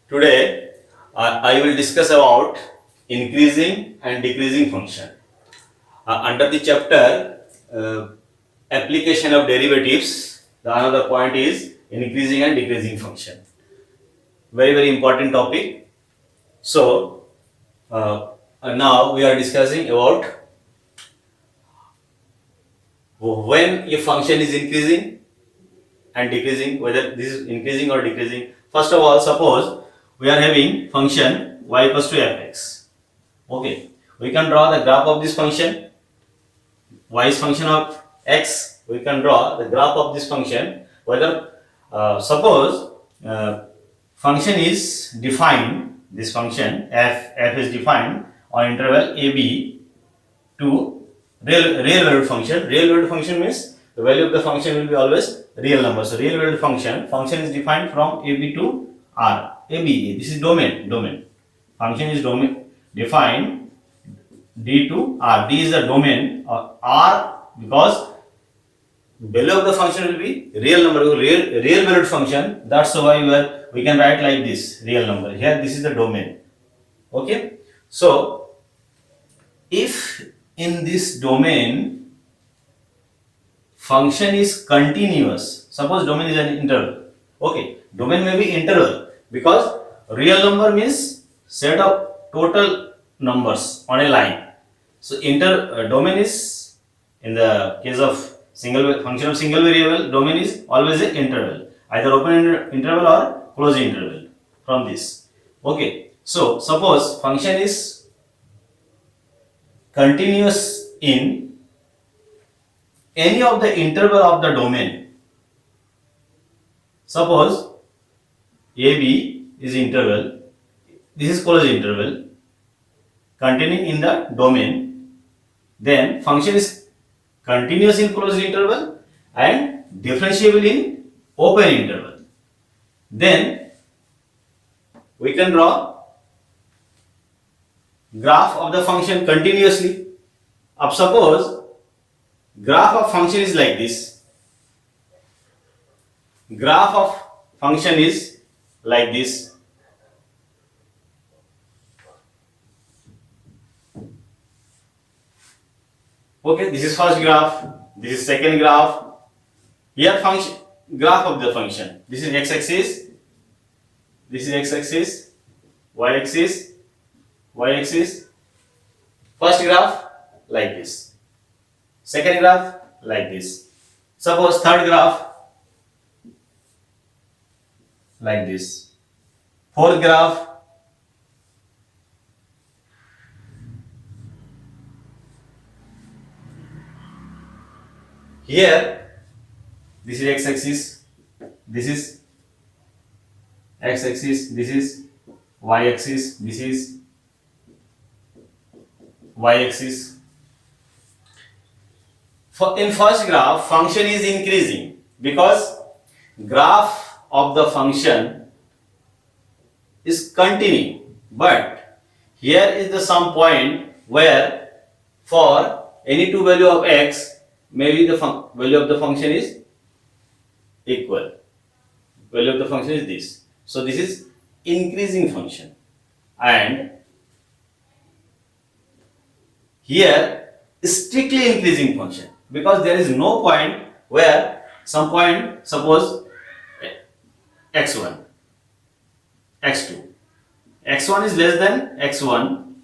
Today, I will discuss about increasing and decreasing function. Under the chapter application of derivatives, the another point is increasing and decreasing function. Very important topic. So now we are discussing about when a function is increasing and decreasing, whether this is increasing or decreasing. First of all, suppose we are having function y equals to fx. Okay, we can draw the graph of this function. Y is function of x. We can draw the graph of this function. Whether suppose function is defined, this function f is defined on interval ab to real valued function. Real valued function means the value of the function will be always real number. So real valued function is defined from ab to r. ab, this is domain. Function is defined d to r. D is the domain of r, because value of the function will be real number, real valued function. That's why we can write like this, real number. Here this is the domain. Okay, so if in this domain function is continuous, suppose domain is an interval. Okay, domain may be interval because real number means set of total numbers on a line. So domain is, in the case of function of single variable, domain is always an interval, either open interval or closed interval from this. Okay, so suppose function is continuous in any of the interval of the domain. Suppose AB is interval, this is closed interval containing in the domain, then function is continuous in closed interval and differentiable in open interval. Then we can draw graph of the function continuously. Up suppose graph of function is like this. Graph of function is like this. Okay, this is first graph, this is second graph. Here function, graph of the function. This is x-axis, this is x-axis, y-axis, y-axis. First graph like this, second graph like this. Suppose third graph like this, fourth graph here. This is x-axis, this is x-axis, this is y-axis, this is y-axis. In first graph, function is increasing because graph of the function is continuing. But here is the some point where for any two value of x, maybe the value of the function is equal. Value of the function is this. So this is increasing function, and here strictly increasing function, because there is no point where some point, suppose x1, x2, x1 is less than x1,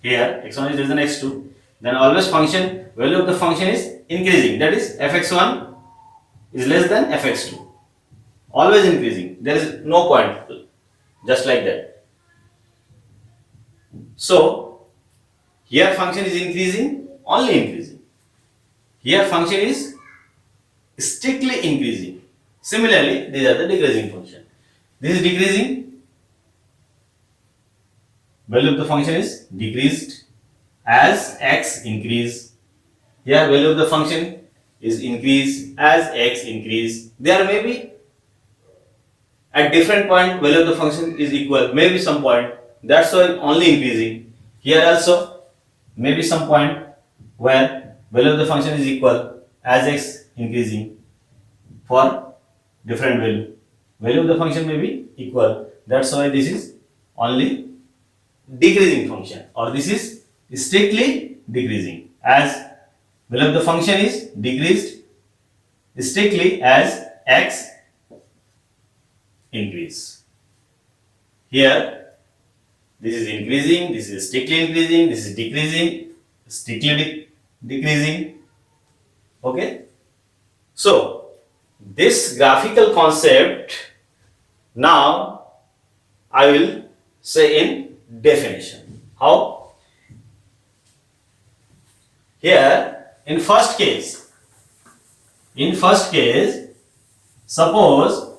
here x1 is less than x2, then always function, value of the function is increasing, that is fx1 is less than fx2, always increasing, there is no point, just like that. So here function is increasing, only increasing. Here function is strictly increasing. Similarly, these are the decreasing function. This is decreasing, value of the function is decreased as x increase. Here value of the function is increased as x increase. There may be at different point value of the function is equal, maybe some point, that's why only increasing. Here also maybe some point where value of the function is equal as x increasing. For different value of the function may be equal, that's why this is only decreasing function, or this is strictly decreasing, as value of the function is decreased strictly as x increase. Here this is increasing, this is strictly increasing, this is decreasing, strictly decreasing. Okay, so this graphical concept now I will say in definition. How? Here in first case, suppose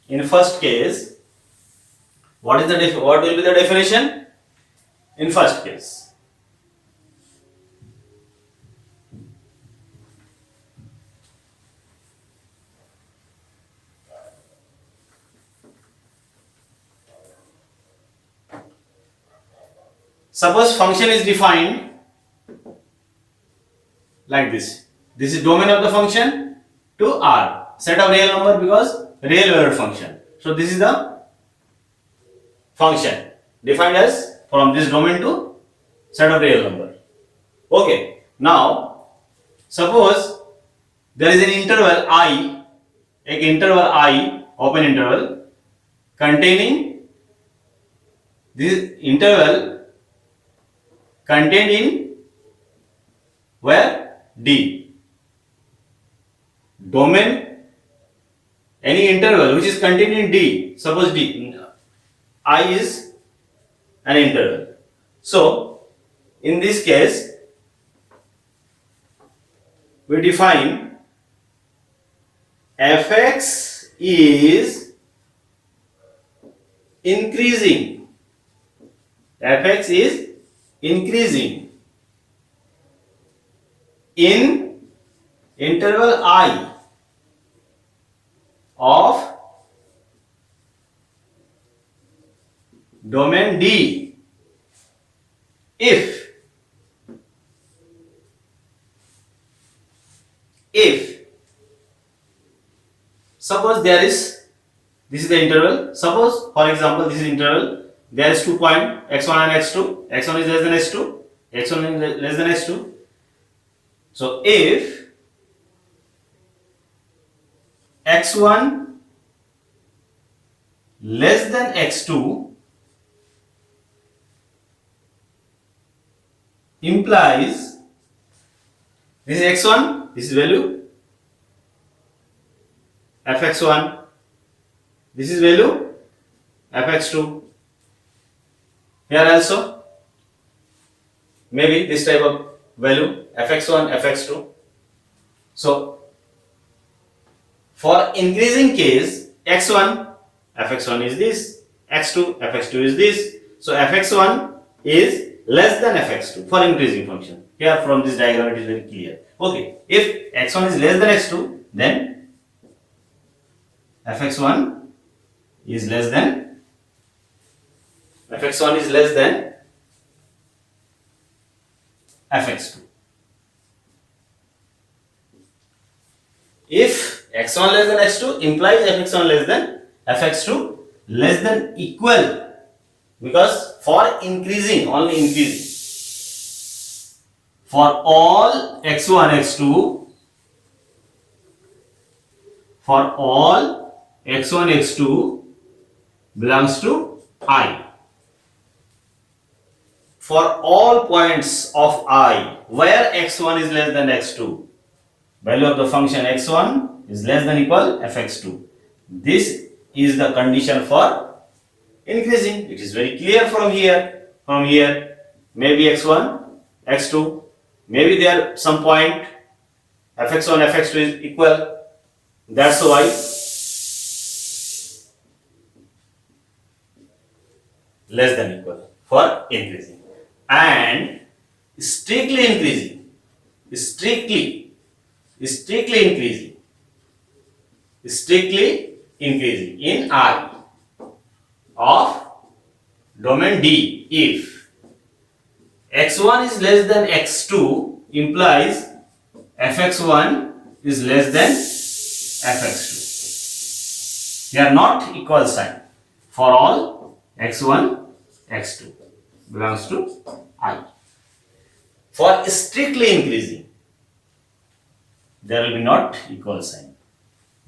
in first case, what will be the definition? In first case, suppose function is defined like this. This is domain of the function to R, set of real number because real valued function. So this is the function defined as from this domain to set of real number. Okay, now suppose there is an interval I, open interval containing this interval contained in where D, domain, any interval which is contained in D, suppose D, I is an interval. So in this case we define fx is increasing, fx is increasing in interval I of domain D if suppose there is, this is the interval, suppose for example this is interval, there is 2 point x1 and x2, x1 is less than x2, x1 is less than x2. So if x1 less than x2 implies this is x1, this is value fx1, this is value fx2. Here also maybe this type of value fx1, fx2. So for increasing case x1, fx1 is this, x2, fx2 is this. So fx1 is less than fx2 for increasing function. Here from this diagram it is very clear. Okay, if x1 is less than x2, then fx1 is less than fx2. If x1 less than x2 implies fx1 less than fx2 less than equal, because for increasing, only increasing, for all x1, x2, for all x1, x2 belongs to I. For all points of I where x1 is less than x2, value of the function x1 is less than equal fx2. This is the condition for increasing. It is very clear from here. Maybe x1, x2, maybe there some point fx1, fx2 is equal. That's why less than equal for increasing, and strictly increasing, strictly increasing, strictly increasing in R of domain D if x1 is less than x2 implies fx1 is less than fx2. They are not equal sign for all x1, x2 belongs to I. For strictly increasing, there will be not equal sign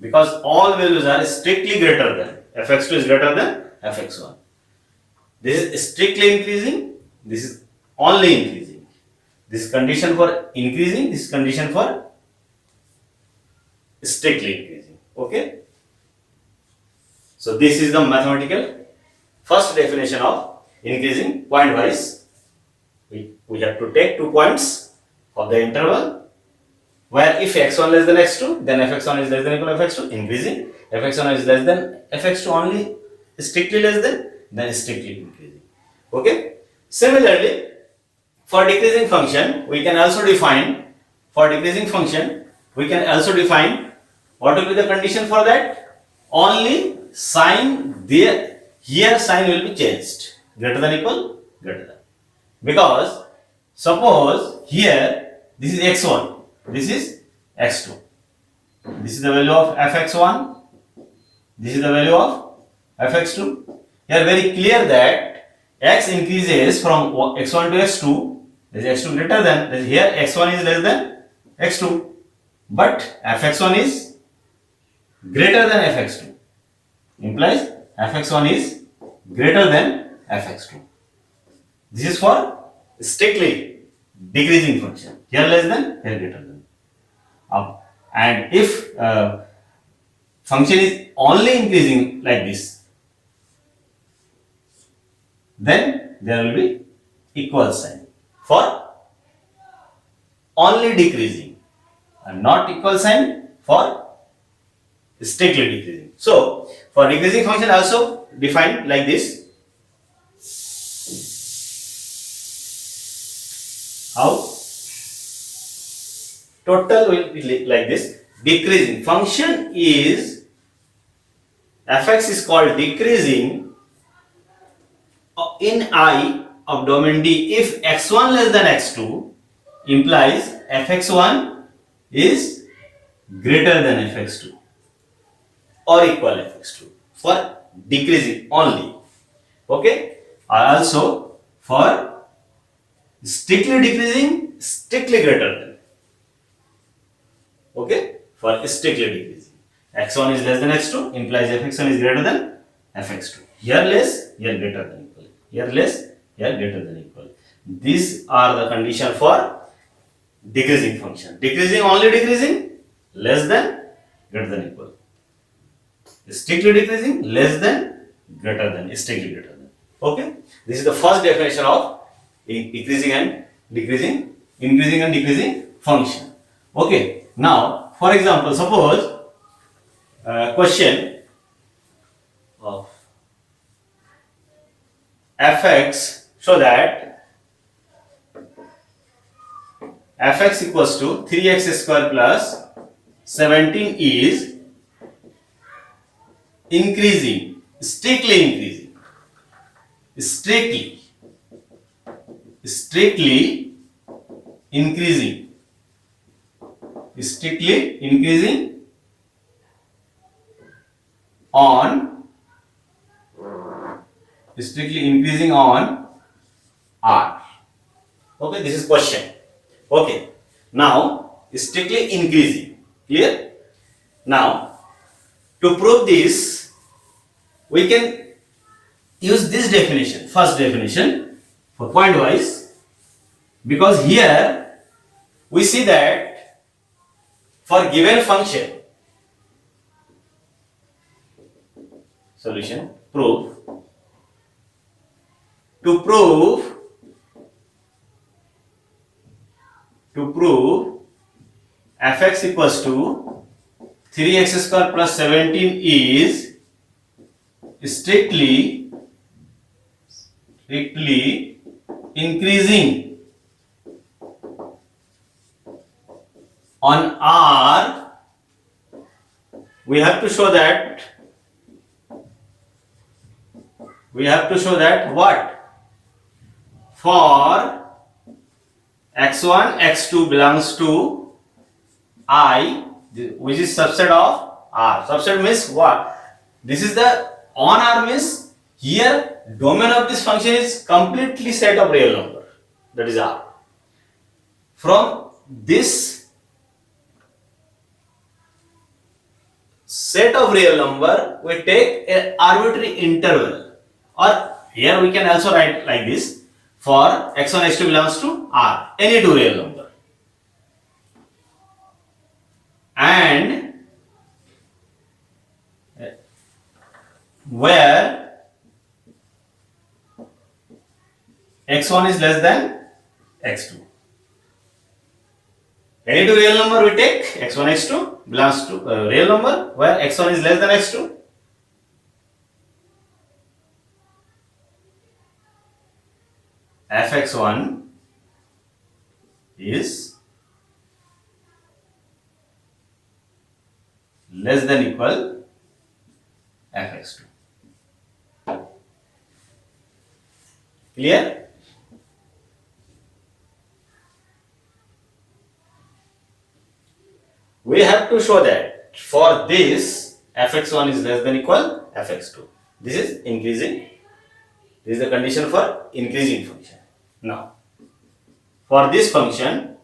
because all values are strictly greater than fx2 is greater than fx1. This is strictly increasing, this is only increasing. This is condition for increasing, this is condition for strictly increasing. Okay. So this is the mathematical first definition of increasing point-wise. We have to take 2 points of the interval where if x1 less than x2, then fx1 is less than equal to fx2, increasing. fx1 is less than fx2 only, strictly less than, then strictly increasing. Okay. Similarly, for decreasing function, we can also define what will be the condition for that. Only sign there, here sign will be changed, greater than equal, greater than. Because suppose here this is x1, this is x2, this is the value of fx1, this is the value of fx2. Here very clear that x increases from x1 to x2, that is x2 greater than, that is here x1 is less than x2, but fx1 is greater than fx2, implies fx1 is greater than fx2. This is for strictly decreasing function, here less than, here greater than. And if function is only increasing like this, then there will be equal sign for only decreasing and not equal sign for strictly decreasing. So for decreasing function also defined like this. How? Total will be like this. Decreasing function is fx is called decreasing in I of domain D if x1 less than x2 implies fx1 is greater than fx2 or equal fx2 for decreasing only. Okay. Also for strictly decreasing, strictly greater than. Okay. For strictly decreasing, x1 is less than x2 implies fx1 is greater than fx2. Here less, here greater than equal. Here less, here greater than equal. These are the condition for decreasing function. Decreasing, only decreasing, less than, greater than equal. Strictly decreasing, less than, greater than, strictly greater than. Okay. This is the first definition of increasing and decreasing, increasing and decreasing function. Okay. Now, for example, suppose question of fx, so that fx equals to 3x square plus 17 is increasing, strictly increasing, strictly increasing, strictly increasing on R. Okay, this is question. Okay, now strictly increasing. Clear? Now to prove this, we can use this definition, first definition for point-wise, because here we see that for given function, solution, proof. To prove fx equals to 3x square plus 17 is strictly strictly increasing on R, we have to show that what? For x1 x2 belongs to I, which is subset of R. Subset means what? This is the on R means here domain of this function is completely set of real number, that is R. From this set of real number we take an arbitrary interval, or here we can also write like this: for x1 x2 belongs to R, any two real number, and where x1 is less than x2. Any two real number we take x1 x2 belongs to a real number where x1 is less than x2. Fx1 is less than equal fx2. Clear? We have to show that for this fx1 is less than equal fx2. This is increasing. This is the condition for increasing function. Now, for this function,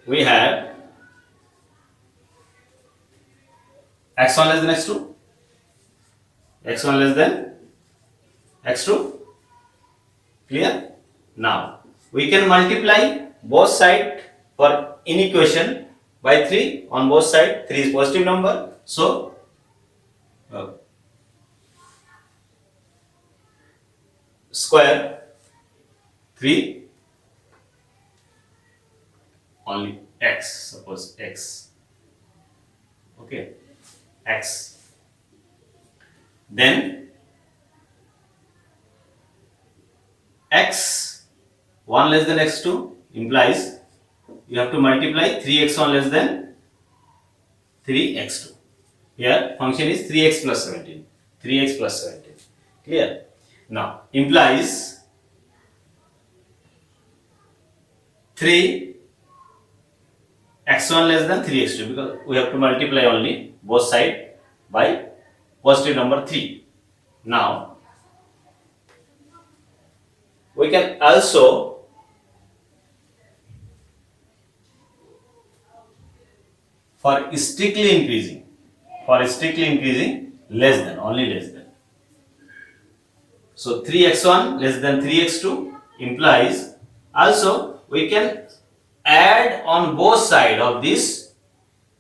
we have x1 less than x2, x1 less than x2. Clear? Now, we can multiply both sides for inequation by 3 on both sides. 3 is positive number. So, square 3 only x, suppose x. Okay, x. Then x 1 less than x2 implies you have to multiply 3x1 less than 3x2. Here function is 3x plus 17. 3x plus 17. Clear? Now implies 3 x1 less than 3x2, because we have to multiply only both sides by positive number 3. Now we can also for strictly increasing less than, only less than. So 3x1 less than 3x2 implies also we can add on both sides of this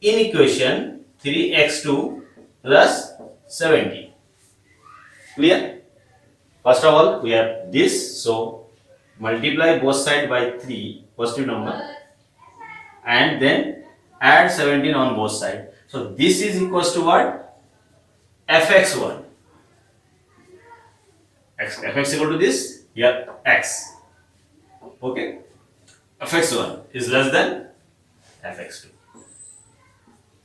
inequation 3x2 plus 17. Clear? First of all, we have this, so multiply both sides by 3 positive number and then add 17 on both sides. So this is equals to what? Fx1. Fx equal to this? Yeah, x. Okay. Fx1 is less than fx2.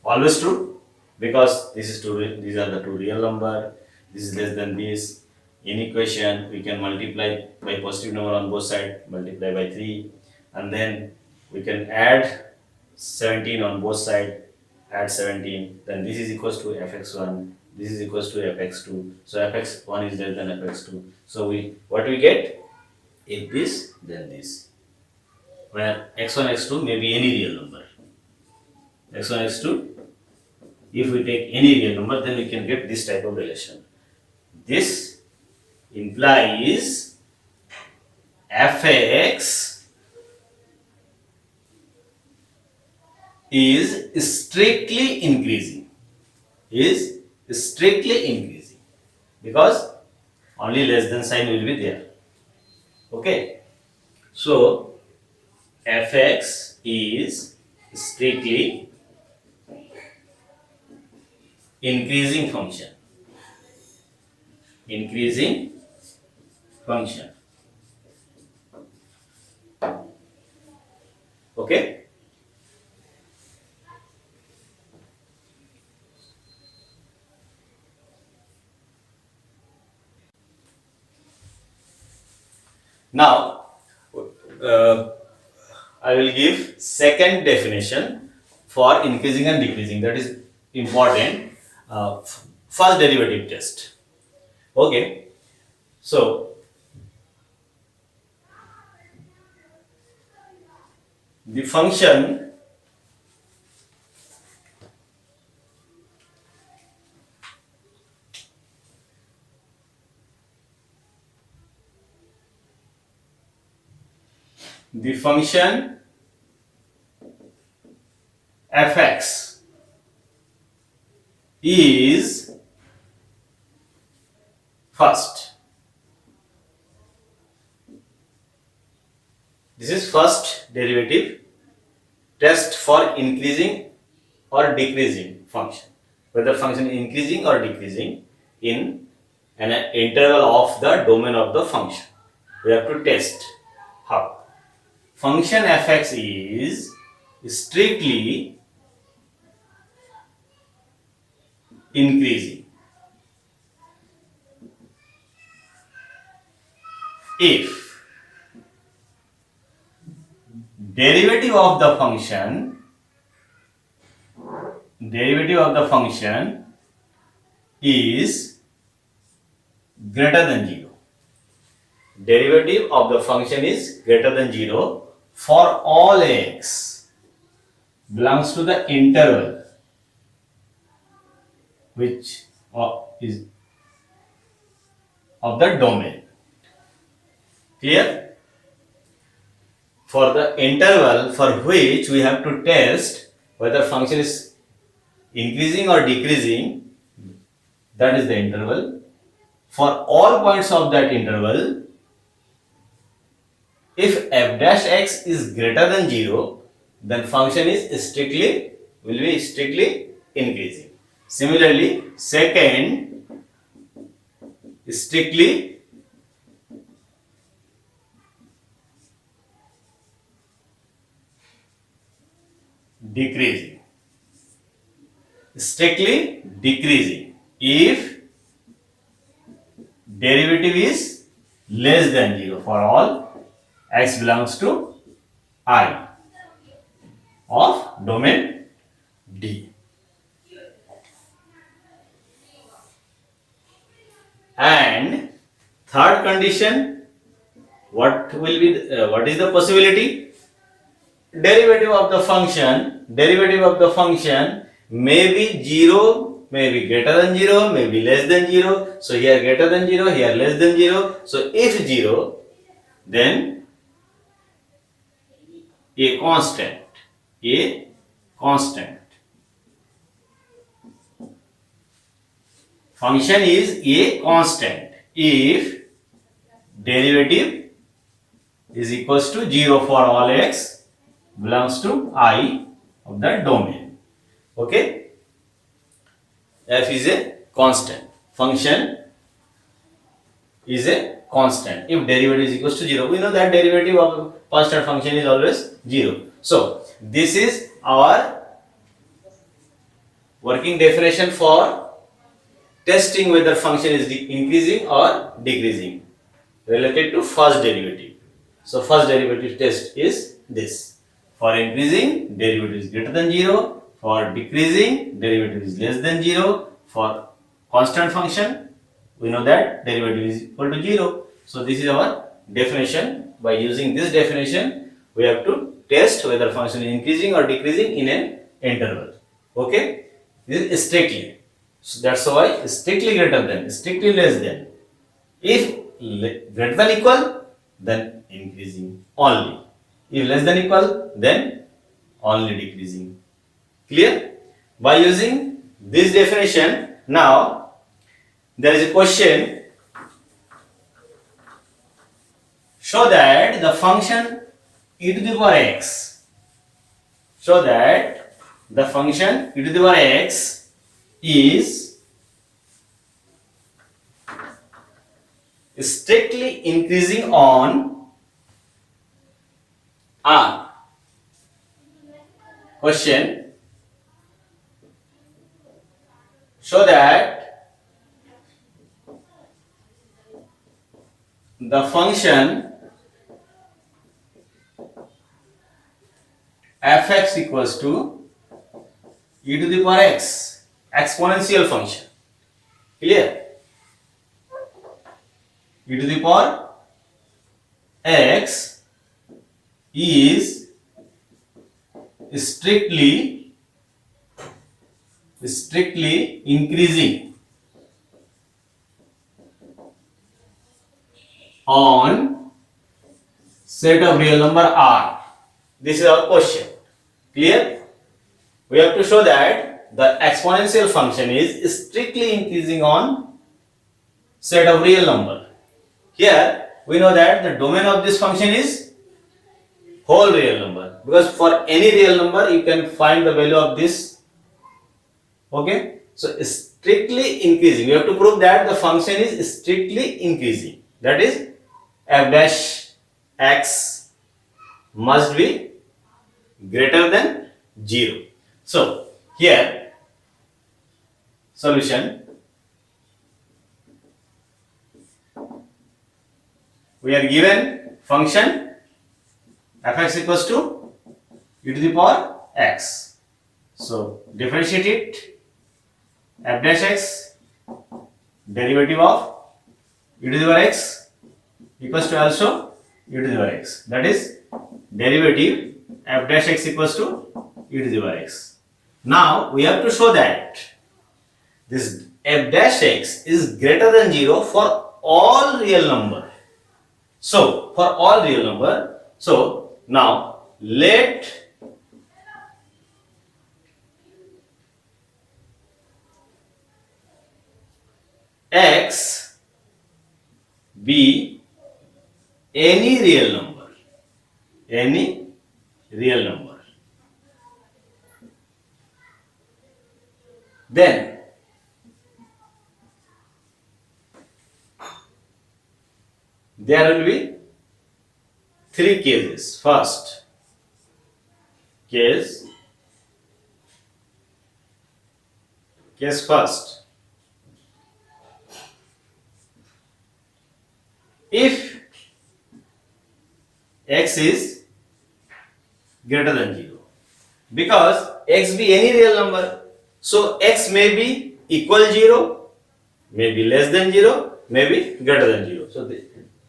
Always true, because this is these are the two real number. This is less than this. In equation, we can multiply by positive number on both sides, multiply by 3, and then we can add 17 on both sides, add 17, then this is equals to fx1, this is equals to fx2, so fx1 is less than fx2. So what we get? If this, then this, where x1, x2 may be any real number. x1, x2, if we take any real number, then we can get this type of relation. This implies fx is strictly increasing, because only less than sign will be there. Okay, so fx is strictly increasing function. Increasing function. Okay. Now, I will give second definition for increasing and decreasing. That is important. First derivative test. Okay. So, the function fx is first. This is first derivative test for increasing or decreasing function. Whether function is increasing or decreasing in an interval of the domain of the function. We have to test how. Function fx is strictly increasing if derivative of the function is greater than 0. Derivative of the function is greater than 0 for all x belongs to the interval which is of the domain. Clear? For the interval for which we have to test whether function is increasing or decreasing, that is the interval. For all points of that interval, if f dash x is greater than 0, then function is will be strictly increasing. Similarly, second is strictly decreasing. Strictly decreasing if derivative is less than 0 for all x belongs to I of domain D. And third condition, what is the possibility? Derivative of the function may be 0, may be greater than 0, may be less than 0. So here greater than 0, here less than 0. So if 0, then a constant. Function is a constant if derivative is equals to 0 for all x belongs to I of that domain. Okay? F is a constant. Function is a constant if derivative is equals to 0. We know that derivative of a constant function is always 0. So, this is our working definition for testing whether function is increasing or decreasing related to first derivative. So, first derivative test is this. For increasing, derivative is greater than 0. For decreasing, derivative is less than 0. For constant function, we know that derivative is equal to 0. So, this is our definition. By using this definition, we have to test whether function is increasing or decreasing in an interval. Okay? This is strictly. So, that's why strictly greater than, strictly less than. If greater than equal, then increasing only. If less than equal, then only decreasing. Clear? By using this definition, now there is a question. Show that the function e to the power x. Show that the function e to the power x is strictly increasing on R. Question: show that the function f(x) equals to e to the power x, exponential function. Clear? E to the power x is strictly increasing on set of real number R. This is our question. Clear? We have to show that the exponential function is strictly increasing on set of real number. Here we know that the domain of this function is whole real number, because for any real number you can find the value of this. Okay, so strictly increasing, we have to prove that the function is strictly increasing, that is f dash x must be greater than 0. So here solution, we are given function f(x) equals to e to the power x. So differentiate it, f dash x derivative of e to the power x equals to also e to the power x, that is derivative f dash x equals to e to the power x. Now we have to show that this f dash x is greater than 0 for all real number. So for all real number, so now let x be any real number, any real number, then there will be three cases. First case first, if x is greater than 0, because x be any real number, so x may be equal 0, may be less than 0, may be greater than 0. So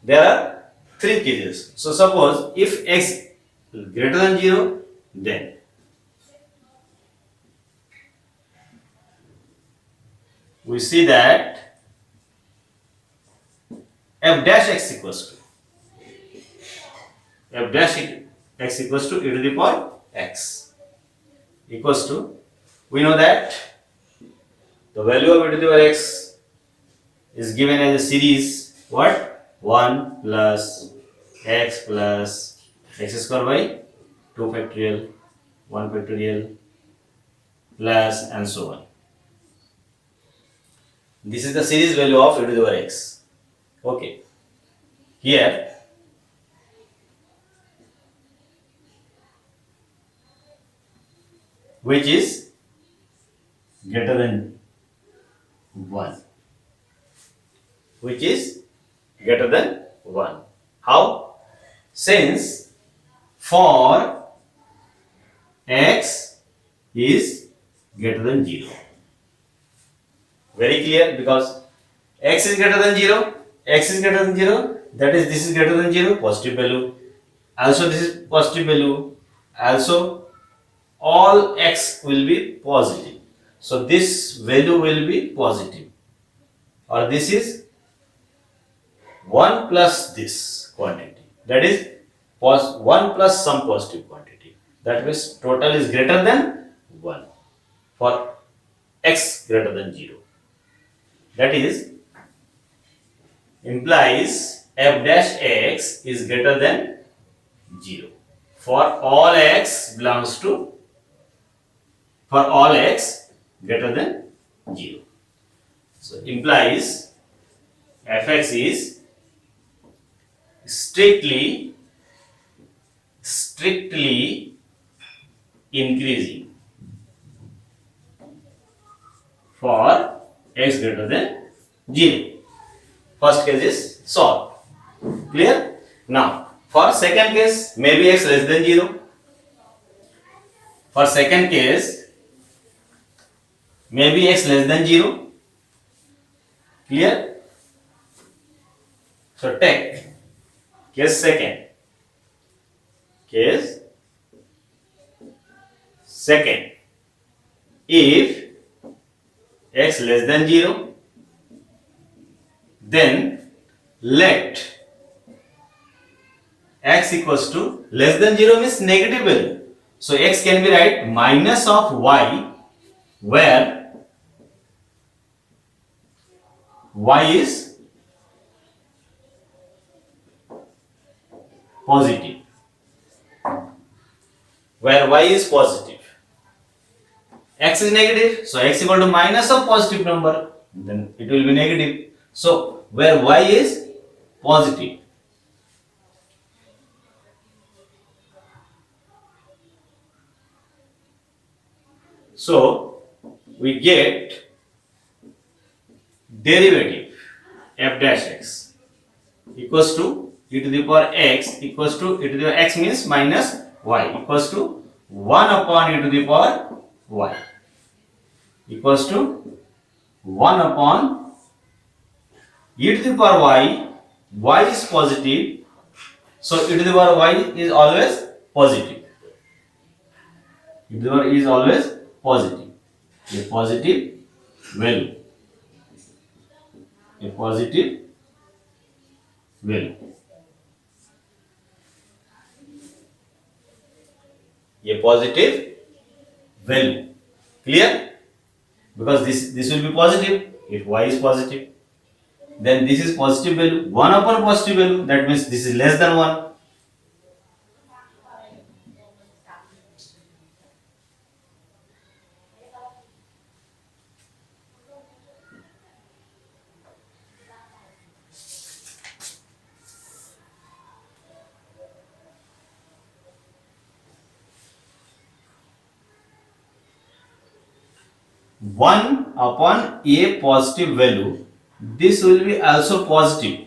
there are three cases. So suppose if x is greater than 0, then we see that f dash x equals to e to the power x equals to, we know that the value of e to the power x is given as a series, what, 1 plus x square by 2 factorial 1 factorial plus and so on. This is the series value of e to the power x. Okay, here which is greater than 1, which is greater than 1. How? Since for x is greater than 0. Very clear, because x is greater than 0, that is this is greater than 0, positive value. Also this is positive value. Also all x will be positive. So this value will be positive, or this is 1 plus this quantity, that is 1 plus some positive quantity. That means total is greater than 1 for x greater than 0. That is implies f dash x is greater than 0 for all x belongs to, for all x greater than 0. So implies fx is strictly increasing for x greater than 0. First case is solved. Clear? Now, for second case, maybe x less than 0. For second case, maybe x less than 0. Clear? So take case second. Case second. If x less than 0, then let x equals to less than 0 means negative value. So x can be write minus of y, where y is positive. Where y is positive. X is negative, so x equal to minus of positive number, then it will be negative. So where y is positive. So we get derivative f dash x equals to e to the power x equals to e to the power x means minus y equals to 1 upon e to the power y equals to 1 upon e to the power y is positive, so e to the power y is always positive. E to the power is always positive. A positive value. A positive value. A positive value. Clear? Because this will be positive if y is positive. Then this is positive value. 1 upon positive value, that means this is less than 1. One upon a positive value, this will be also positive.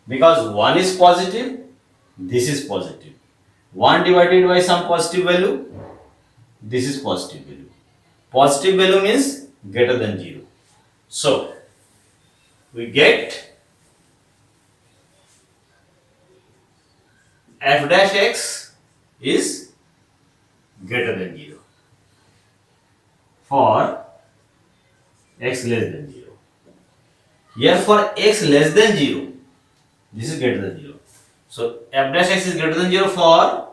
Because 1 is positive, this is positive. 1 divided by some positive value, this is positive value. Positive value means greater than 0. So, we get f dash x is greater than 0 for x less than 0. Here for x less than 0, this is greater than 0. So f dash x is greater than 0 for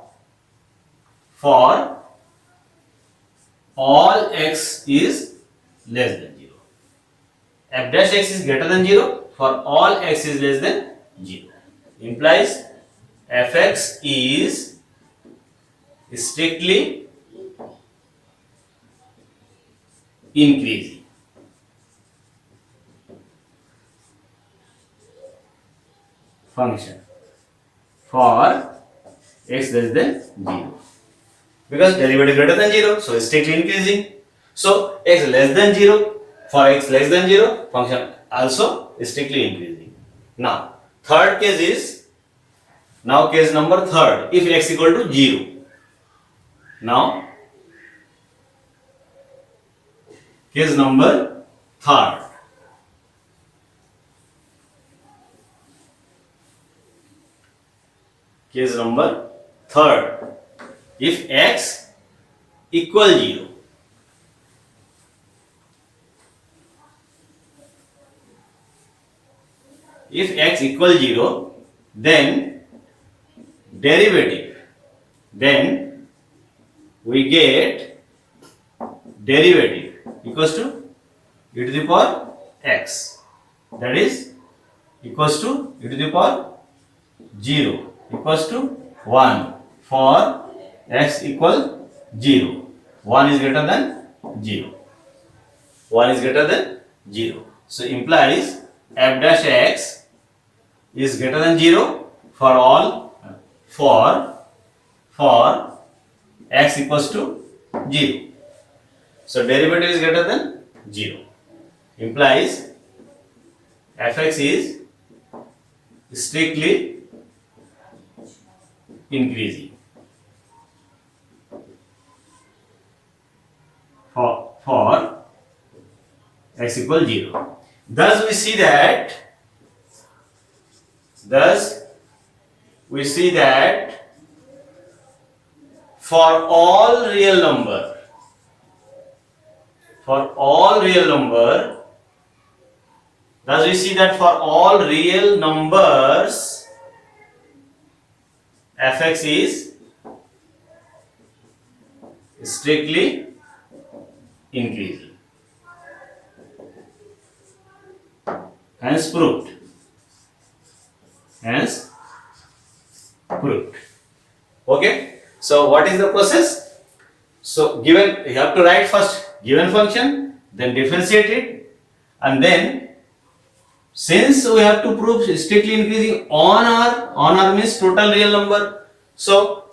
all x is less than 0. F dash x is greater than 0 for all x is less than 0. Implies fx is strictly increasing. Function for x less than 0. Because derivative greater than 0, so it's strictly increasing. So x less than 0, for x less than 0, function also is strictly increasing. Now, third case is, now case number third, if x equal to 0. Now, case number third. Case number third. If x equal 0. If x equal 0, then derivative. Then we get derivative equals to e to the power x. That is equals to e to the power 0 equals to 1 for x equal 0. 1 is greater than 0. 1 is greater than 0. So implies f dash x is greater than 0 for all for x equals to 0. So derivative is greater than 0. Implies fx is strictly increasing for x equal 0. Thus we see that for all real number thus we see that for all real numbers fx is strictly increasing. Hence proved. Okay. So what is the process? So given, you have to write first given function, then differentiate it, and then since we have to prove strictly increasing on R means total real number. So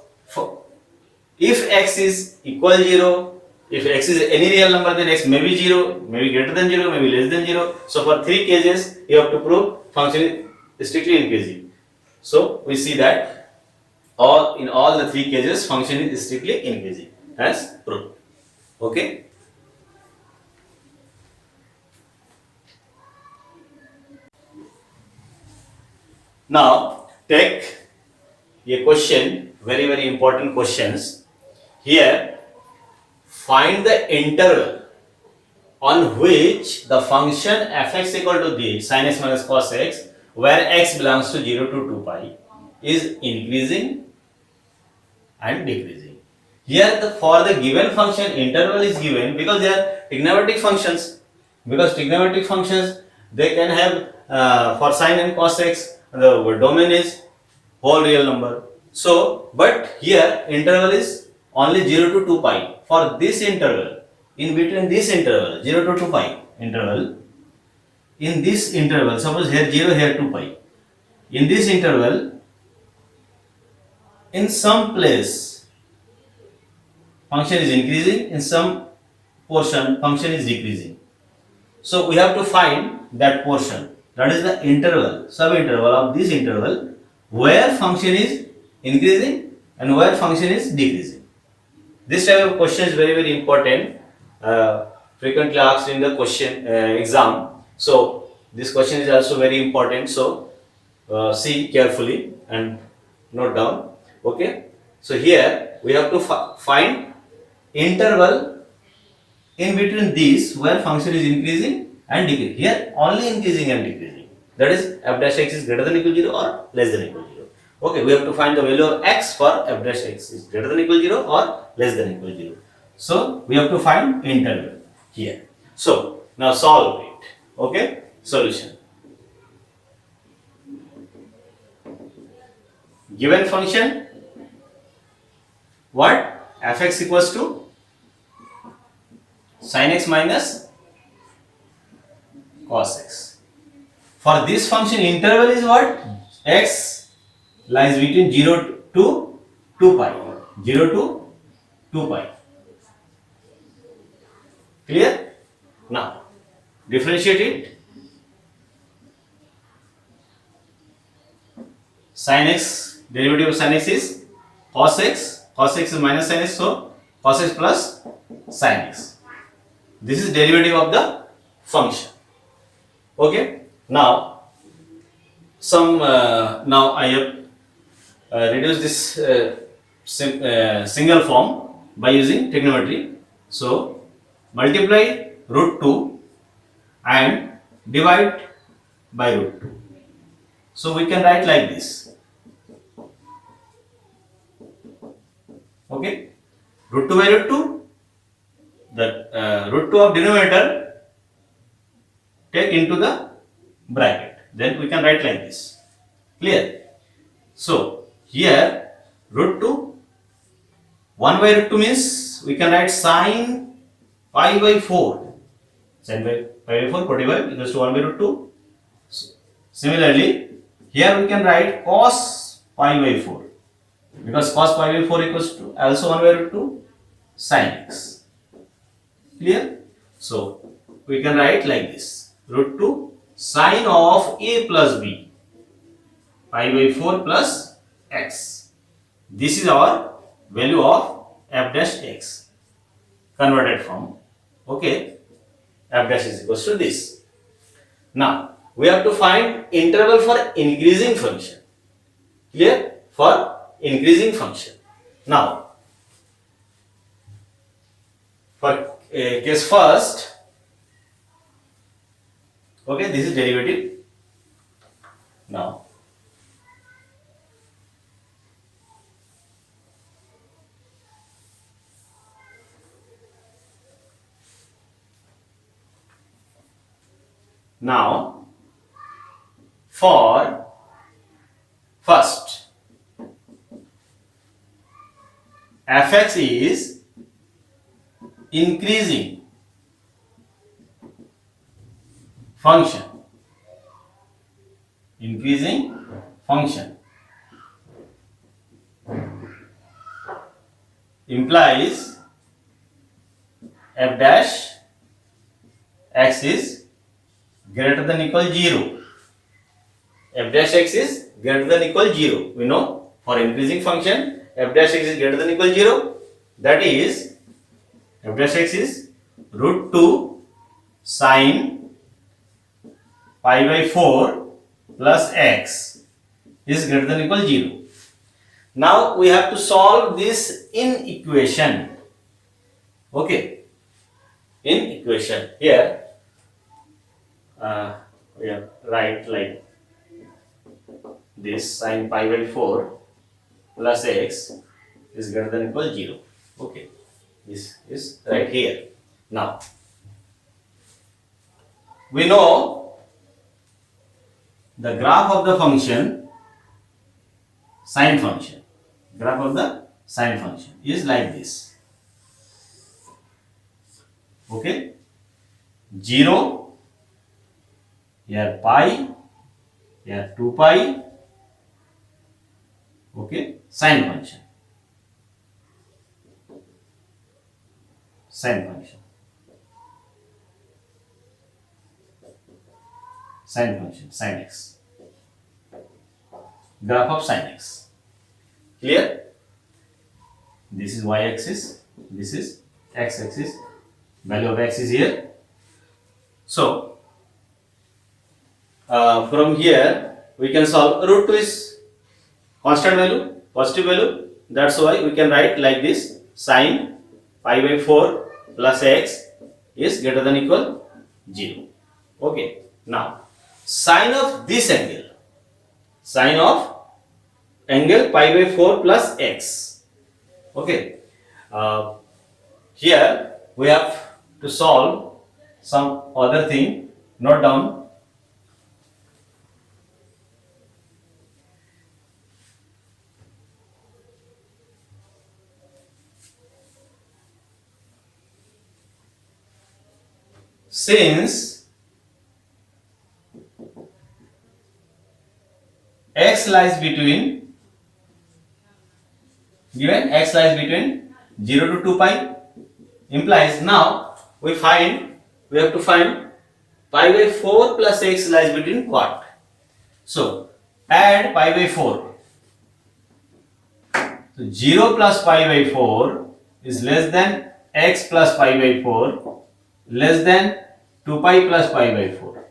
if x is equal 0, if x is any real number, then x may be 0, may be greater than 0, may be less than 0. So for 3 cases you have to prove function is strictly increasing. So we see that in all the 3 cases function is strictly increasing as proved. Okay. Now take a question, very important questions. Here find the interval on which the function fx equal to this sin x minus cos x, where x belongs to 0 to 2 pi, is increasing and decreasing. Here for the given function interval is given because they are trigonometric functions. Because trigonometric functions, they can have for sin and cos x, the domain is whole real number. So but here interval is only 0 to 2 pi. For this interval, in between this interval 0 to 2 pi interval, in this interval, suppose here 0, here 2 pi, in this interval, in some place function is increasing, in some portion function is decreasing. So we have to find that portion, that is the interval, sub-interval of this interval, where function is increasing and where function is decreasing. This type of question is very important, frequently asked in the question exam. So this question is also very important. So see carefully and note down. Okay. So here we have to find interval in between these where function is increasing and decreasing. Here only increasing and decreasing. That is f dash x is greater than equal 0 or less than equal 0. Okay, we have to find the value of x for f dash x is greater than equal 0 or less than equal 0. So we have to find interval here. So now solve it. Okay, solution. Given function, what? Fx equals to sin x minus cos x. For this function interval is what? X lies between 0 to 2 pi. 0 to 2 pi. Clear? Now differentiate it. Sin x, derivative of sin x is cos x. Cos x is minus sin x, so cos x plus sin x. This is derivative of the function. Okay. Now now I have reduced this single form by using trigonometry. So multiply root 2 and divide by root 2. So we can write like this. Okay, root 2 by root 2, that root 2 of denominator take into the bracket, then we can write like this. Clear? So here root 2 1 by root 2 means we can write sine pi by 4. Sine pi by 4 45 equals to 1 by root 2. Similarly, here we can write cos pi by 4 because cos pi by 4 equals to also 1 by root 2 sin x. Clear? So, we can write like this, root 2 sine of a plus b pi by 4 plus x. This is our value of f dash x converted form. Okay, f dash is equals to this. Now, we have to find interval for increasing function. Clear? For increasing function. Now, for case first, okay, this is derivative. Now, for first, fx is increasing function. Increasing function implies f dash x is greater than equal 0. F dash x is greater than equal 0. We know for increasing function f dash x is greater than equal 0. That is f dash x is root 2 sine pi by 4 plus x is greater than equal 0. Now we have to solve this in equation. Okay, in equation here we have write like this, sine pi by 4 plus x is greater than equal 0. Okay, this is right here. Now we know the graph of the function, sine function, graph of the sine function is like this. Okay, 0, here pi, here 2 pi. Okay, sine function, sine function, sine function, sine x, graph of sine x. Clear? This is y axis, this is x axis, value of x is here. So from here we can solve. Root 2 is constant value, positive value. That's why we can write like this, sine pi by 4 plus x is greater than equal 0. Okay, now sine of this angle, sine of angle pi by 4 plus x. Okay, here we have to solve some other thing. Note down. Since x lies between, given x lies between 0 to 2 pi, implies now we have to find pi by 4 plus x lies between what? So add pi by 4. So 0 plus pi by 4 is less than x plus pi by 4 less than 2 pi plus pi by 4.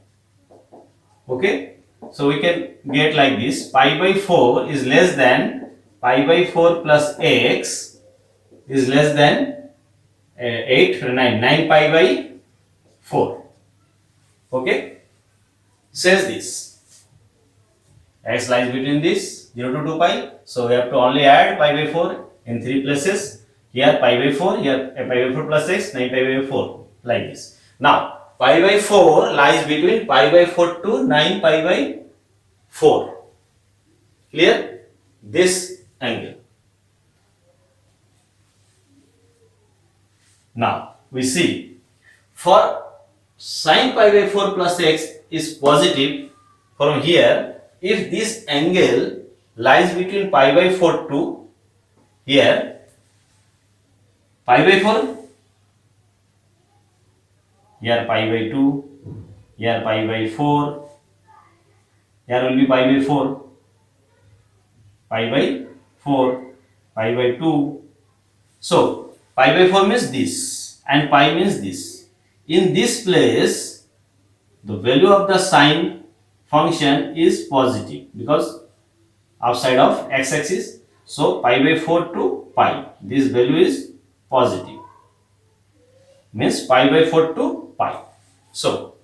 Okay, so we can get like this, pi by 4 is less than pi by 4 plus x is less than 9 pi by 4. Okay, says this, x lies between this 0 to 2 pi, so we have to only add pi by 4 in 3 places. Here pi by 4, here pi by 4 plus x, 9 pi by 4, like this. Now pi by 4 lies between pi by 4 to 9 pi by 4. Clear? This angle. Now we see, for sin pi by 4 plus x is positive, from here if this angle lies between pi by 4 to here, pi by 4, here pi by 2, here pi by 4, here will be pi by 4, pi by 4, pi by 2. So pi by 4 means this and pi means this. In this place, the value of the sine function is positive because outside of x-axis. So pi by 4 to pi, this value is positive. Means pi by 4 to pi. So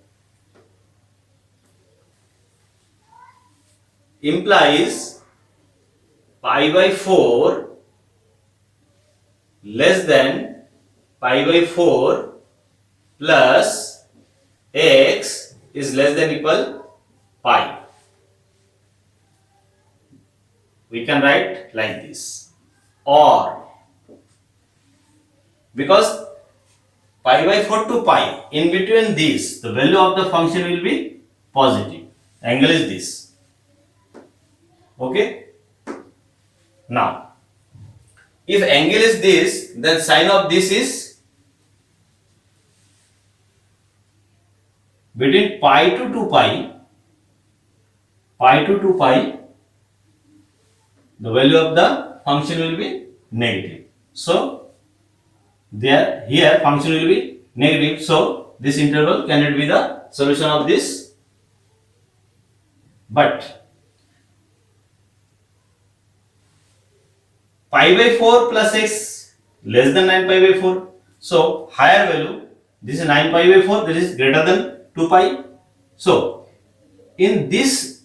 implies pi by 4 less than pi by 4 plus x is less than equal pi. We can write like this, or because pi by 4 to pi, in between this, the value of the function will be positive. Angle is this. Okay. Now, if angle is this, then sine of this is between pi to 2 pi, pi to 2 pi, the value of the function will be negative. So, there here function will be negative. So, this interval cannot be the solution of this. But pi by 4 plus x less than 9 pi by 4. So, higher value, this is 9 pi by 4, that is greater than 2 pi. So, in this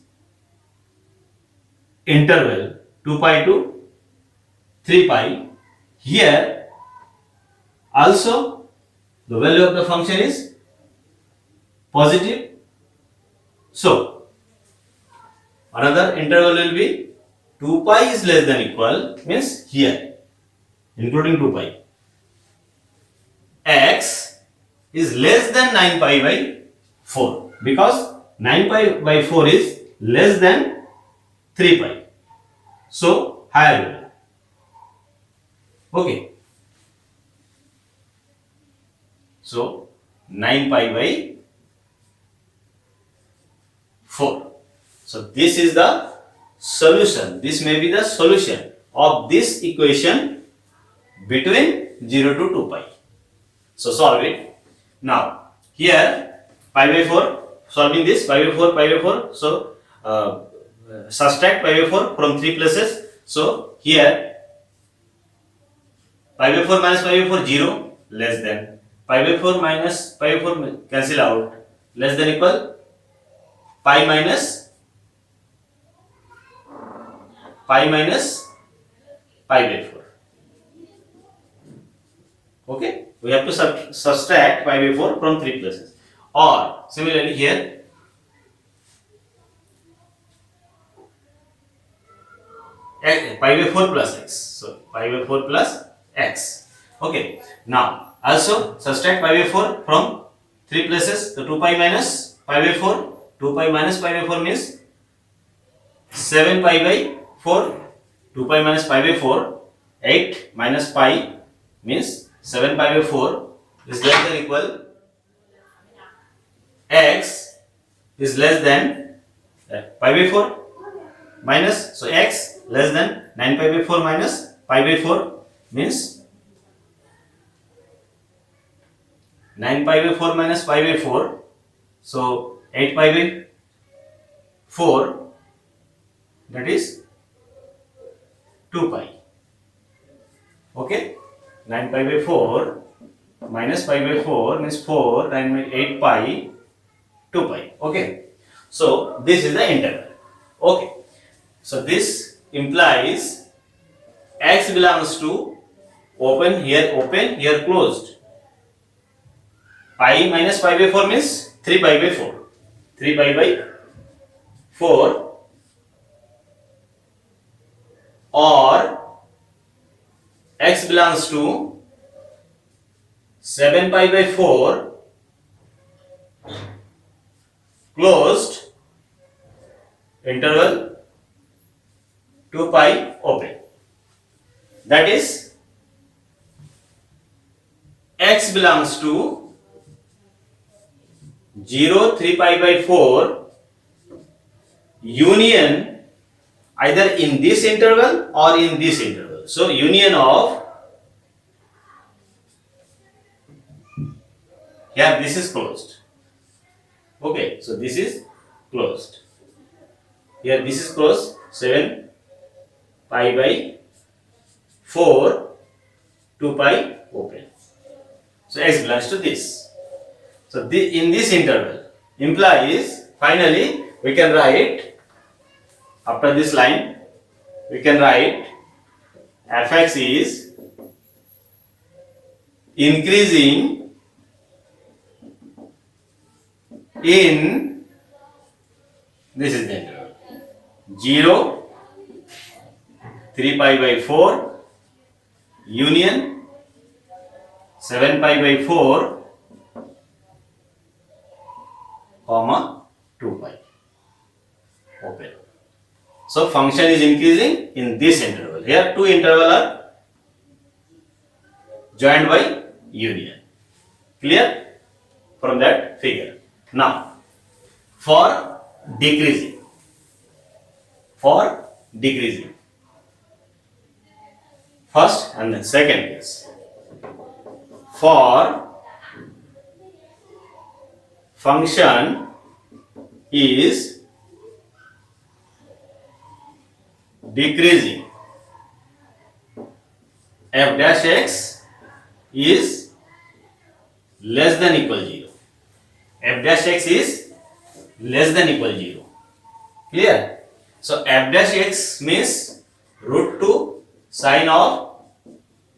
interval 2 pi to 3 pi, here also the value of the function is positive. So, another interval will be 2 pi is less than equal, means here including 2 pi, x is less than 9 pi by 4 because 9 pi by 4 is less than 3 pi. So, higher value. Okay. So, 9 pi by 4. So, this is the solution. This may be the solution of this equation between 0 to 2 pi. So, solve it. Now, here pi by 4, solving this pi by 4, pi by 4. So, subtract pi by 4 from 3 places. So, here pi by 4 minus pi by 4, 0, less than pi by 4 minus pi by 4 cancel out, less than equal pi minus pi by 4. Okay, we have to subtract pi by 4 from 3 places. Or similarly here pi by 4 plus x. So pi by 4 plus x. Okay, now also subtract pi by 4 from 3 places. So 2 pi minus pi by 4. 2 pi minus pi by 4 means 7 pi by 4. 2 pi minus pi by 4. 8 minus pi means 7 pi by 4 is less than equal x is less than pi by 4 minus, so x less than 9 pi by 4 minus pi by 4 means 9 pi by 4 minus pi by 4. So 8 pi by 4, that is 2 pi. Okay, 9 pi by 4 minus pi by 4 means 4, 9 by 8 pi, 2 pi. Okay, so this is the interval. Okay, so this implies x belongs to open, here closed. Pi minus pi by 4 means 3 pi by 4. 3 pi by 4, or x belongs to 7 pi by 4 closed interval 2 pi open. That is x belongs to 0, 3 pi by 4 union either in this interval or in this interval. So union of, here this is closed. Okay, so this is closed. Here this is closed, 7 pi by 4, 2 pi open. So x belongs to this. So in this interval implies, finally we can write, after this line we can write fx is increasing in, this is the interval, 0, 3 pi by 4 union 7 pi by 4 comma 2 pi open. So function is increasing in this interval. Here two intervals are joined by union. Clear from that figure. Now for decreasing, first and then second case, for function is decreasing, f dash x is less than equal 0. F dash x is less than equal 0. Clear? So f dash x means root 2 sine of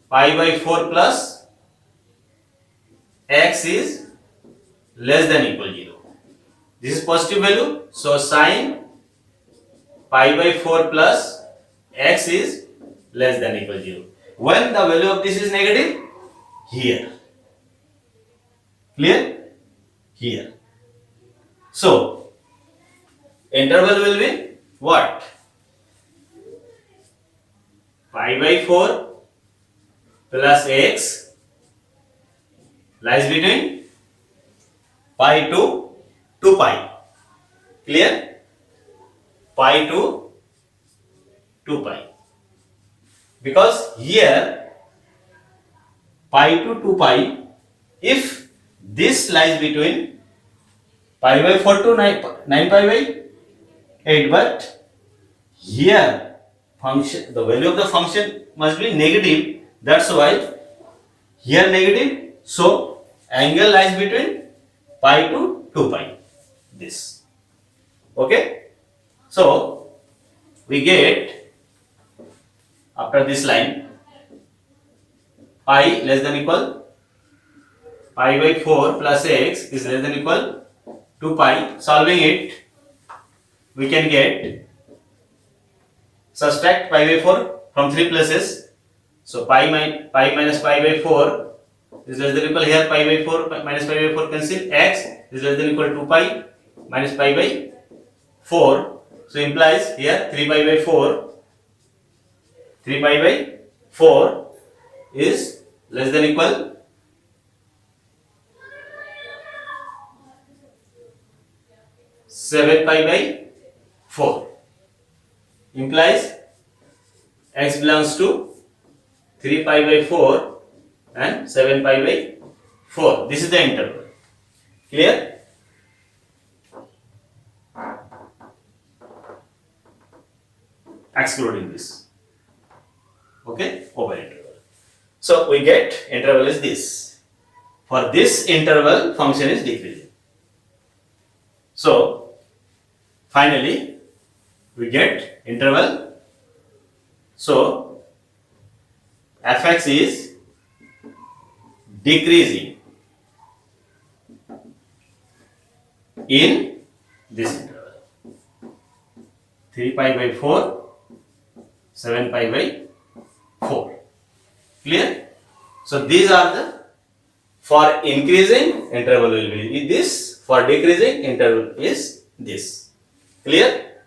pi by 4 plus x is less than equal 0. This is positive value, so sine pi by 4 plus x is less than equal 0. When the value of this is negative, here. Clear? Here. So interval will be what? Pi by 4 plus x lies between pi to 2 pi. Clear? Pi to 2 pi. Because here pi to 2 pi, if this lies between pi by 4 to 9 pi by 8, but here function, the value of the function must be negative, that's why here negative, so angle lies between pi to 2 pi, this. Okay, so we get, after this line, pi less than equal pi by 4 plus x is less than equal 2 pi. Solving it, we can get, subtract pi by 4 from 3 places. So pi minus pi by 4 is less than equal, here pi by 4 minus pi by 4 cancel, x is less than equal 2 pi minus pi by 4. So implies here 3 pi by 4 is less than equal 7 pi by 4. Implies x belongs to 3 pi by 4 and 7 pi by 4. This is the interval. Clear? Excluding this. Okay, over interval. So we get interval is this. For this interval, function is decreasing. So finally we get interval. So fx is decreasing in this interval, 3 pi by 4, 7 pi by 4. Clear? So these are the For increasing interval will be this, for decreasing interval is this. Clear?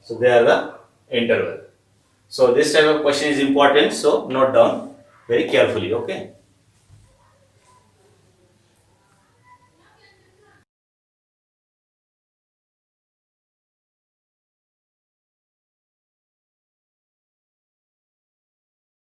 So they are the interval. So this type of question is important, so note down very carefully. Okay.